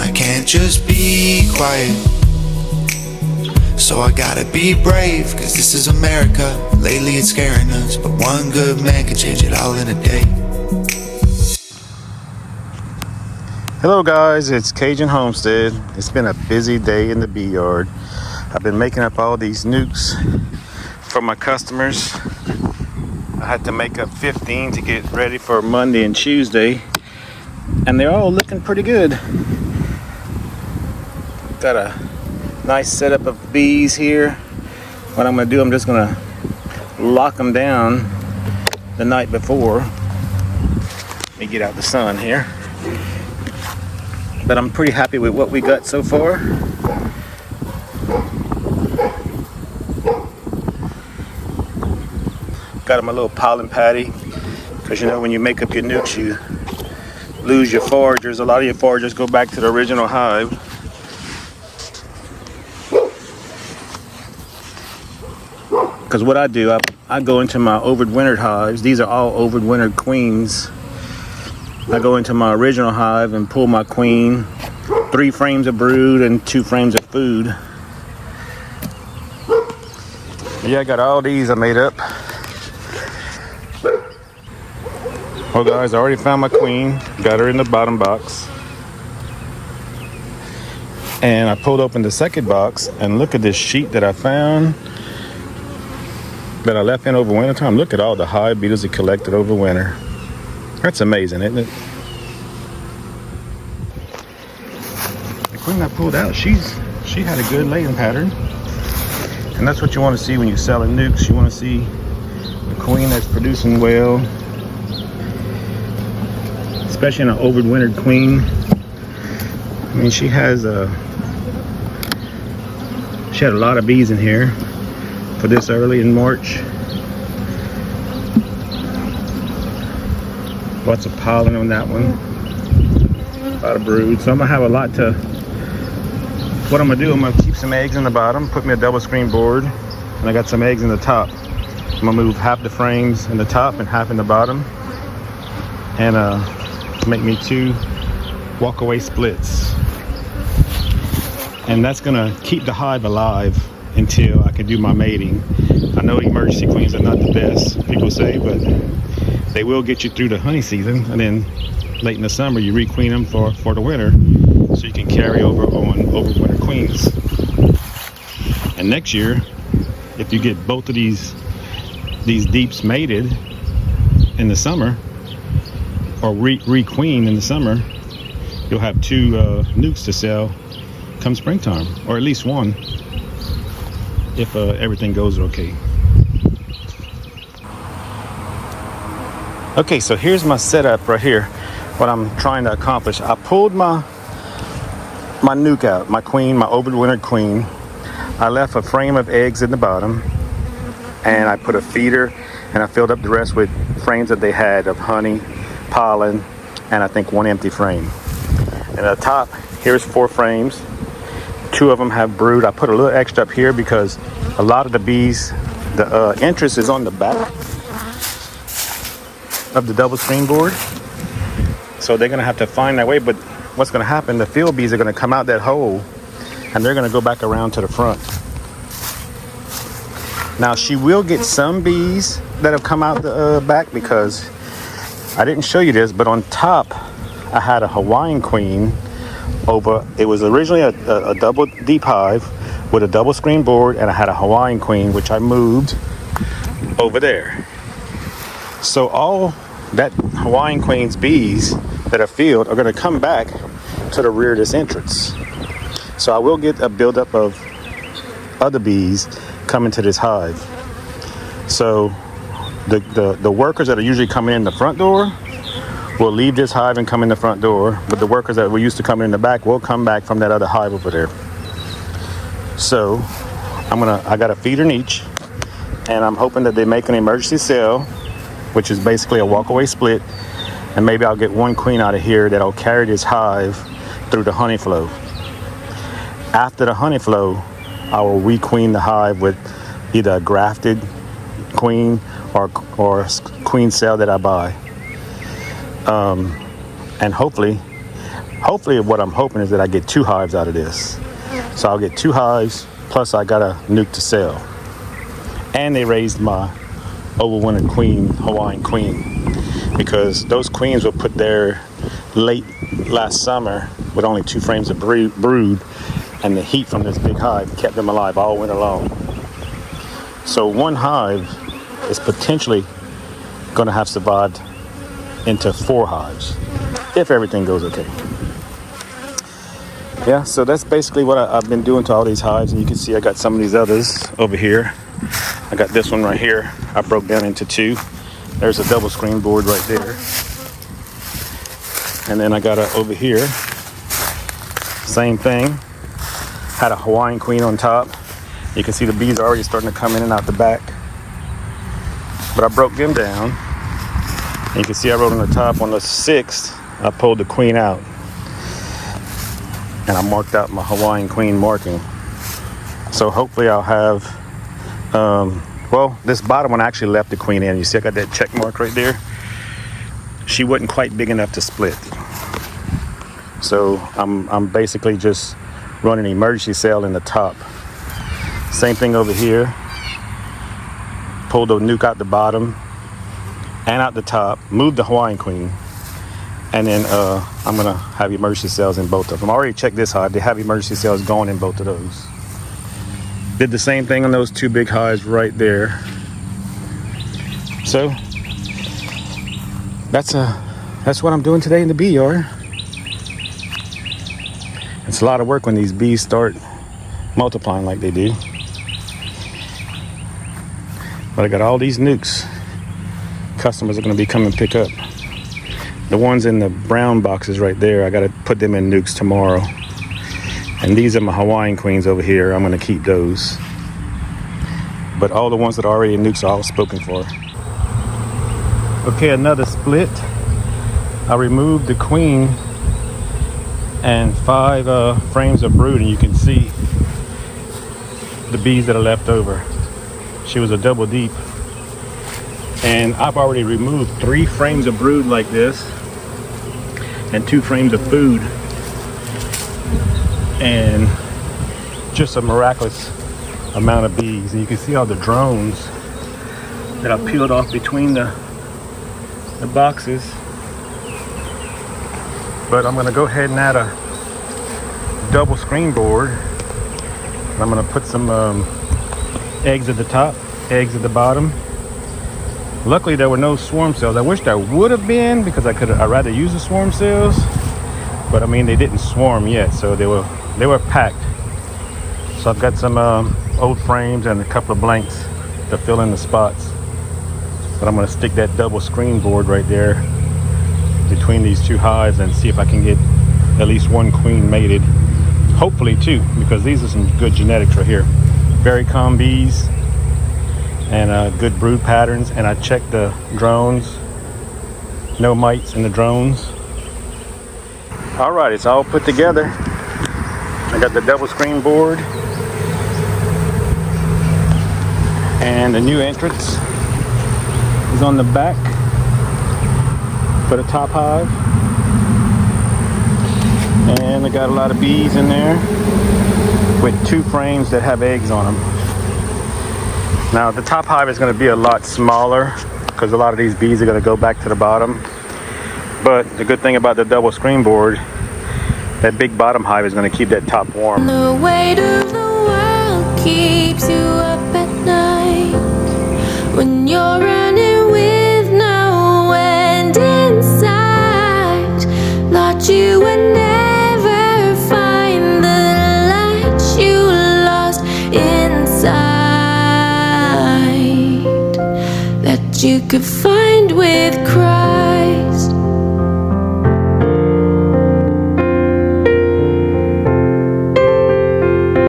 I can't just be quiet. So I gotta be brave, cause this is America. Lately it's scaring us, but one good man can change it all in a day. Hello guys, it's Cajun Homestead. It's been a busy day in the bee yard. I've been making up all these nukes for my customers. I had to make up 15 to get ready for Monday and Tuesday, and they're all looking pretty good. Got a nice setup of bees here. What I'm gonna do, I'm just gonna lock them down the night before. Let me get out the sun here. But I'm pretty happy with what we got so far. Got them a little pollen patty, because you know when you make up your nukes you lose your foragers. A lot of your foragers go back to the original hive. Because what I do, I go into my overwintered hives. These are all overwintered queens. I go into my original hive and pull my queen, 3 frames of brood and 2 frames of food. Yeah, I got all these I made up. Well guys, I already found my queen, got her in the bottom box. And I pulled open the second box and look at this sheet that I found that I left in over winter time. Look at all the hive beetles it collected over winter. That's amazing, isn't it? The queen I pulled out, she had a good laying pattern. And that's what you want to see when you're selling nukes. You want to see the queen that's producing well. Especially an overwintered queen. I mean, she had a lot of bees in here for this early in March. Lots of pollen on that one. A lot of brood. So I'm gonna have a lot to. What I'm gonna do, I'm gonna keep some eggs in the bottom, put me a double screen board, and I got some eggs in the top. I'm gonna move half the frames in the top and half in the bottom, and make me 2 walkaway splits. And that's gonna keep the hive alive until I can do my mating. I know emergency queens are not the best, people say, but they will get you through the honey season, and then late in the summer you requeen them for the winter, so you can carry over on overwinter queens. And next year, if you get both of these deeps mated in the summer, or requeen in the summer, you'll have 2 nukes to sell come springtime, or at least 1 if everything goes okay. Okay, so here's my setup right here. What I'm trying to accomplish. I pulled my nuke out, my queen, my overwintered queen. I left a frame of eggs in the bottom, and I put a feeder, and I filled up the rest with frames that they had of honey, pollen, and I think 1 empty frame. And at the top, here's 4 frames. 2 of them have brood. I put a little extra up here because a lot of the bees, the interest is on the back of the double screen board. So they're gonna have to find their way, but what's gonna happen, the field bees are gonna come out that hole and they're gonna go back around to the front. Now she will get some bees that have come out the back, because I didn't show you this, but on top I had a Hawaiian queen over. It was originally a double deep hive with a double screen board, and I had a Hawaiian queen which I moved over there. So all that Hawaiian queen's bees that are filled are going to come back to the rear of this entrance. So I will get a buildup of other bees coming to this hive. So the workers that are usually coming in the front door will leave this hive and come in the front door, but the workers that were used to coming in the back will come back from that other hive over there. So I got a feeder in each, and I'm hoping that they make an emergency sale, which is basically a walkaway split, and maybe I'll get 1 queen out of here that'll carry this hive through the honey flow. After the honey flow, I will requeen the hive with either a grafted queen or queen cell that I buy. And hopefully Hopefully what I'm hoping is that I get 2 hives out of this. So I'll get 2 hives, plus I got a nuke to sell. And they raised my overwintered queen, Hawaiian queen, because those queens were put there late last summer with only 2 frames of brood, and the heat from this big hive kept them alive all winter long. So 1 hive is potentially going to have survived into 4 hives if everything goes okay. Yeah, so that's basically what I've been doing to all these hives, and you can see I got some of these others over here. I got this one right here. I broke down into 2. There's a double screen board right there, and then I got it over here. Same thing. Had a Hawaiian queen on top. You can see the bees are already starting to come in and out the back, but I broke them down. And you can see I wrote on the top, on the 6th, I pulled the queen out. And I marked out my Hawaiian queen marking. So hopefully I'll have, well, this bottom one actually left the queen in. You see I got that check mark right there? She wasn't quite big enough to split. So I'm basically just running an emergency sale in the top. Same thing over here. Pulled the nuke out the bottom and out the top, moved the Hawaiian queen. And then I'm gonna have emergency sales in both of them. I already checked this hive. They have emergency sales going in both of those. Did the same thing on those 2 big hives right there. So that's what I'm doing today in the bee yard. It's a lot of work when these bees start multiplying like they do. But I got all these nukes. Customers are gonna be coming pick up. The ones in the brown boxes right there, I gotta put them in nukes tomorrow. And these are my Hawaiian queens over here. I'm gonna keep those. But all the ones that are already in nukes are all spoken for. Okay, another split. I removed the queen and 5 frames of brood, and you can see the bees that are left over. She was a double deep. And I've already removed 3 frames of brood like this and 2 frames of food, and just a miraculous amount of bees. And you can see all the drones that I peeled off between the boxes. But I'm gonna go ahead and add a double screen board. I'm gonna put some eggs at the top, eggs at the bottom. Luckily there were no swarm cells. I wish there would have been, because I'd rather use the swarm cells, but I mean they didn't swarm yet, so they were packed. So I've got some old frames and a couple of blanks to fill in the spots. But I'm gonna stick that double screen board right there between these 2 hives and see if I can get at least 1 queen mated. Hopefully 2, because these are some good genetics right here. Very calm bees and good brood patterns. And I checked the drones, no mites in the drones. All right, it's all put together. I got the double screen board and the new entrance is on the back for the top hive. And I got a lot of bees in there with 2 frames that have eggs on them. Now the top hive is going to be a lot smaller because a lot of these bees are going to go back to the bottom. But the good thing about the double screen board, that big bottom hive is going to keep that top warm. The weight of the world keeps you up at night when you're running with no end in sight. Thought you would never find the light you lost inside, that you could find with cries.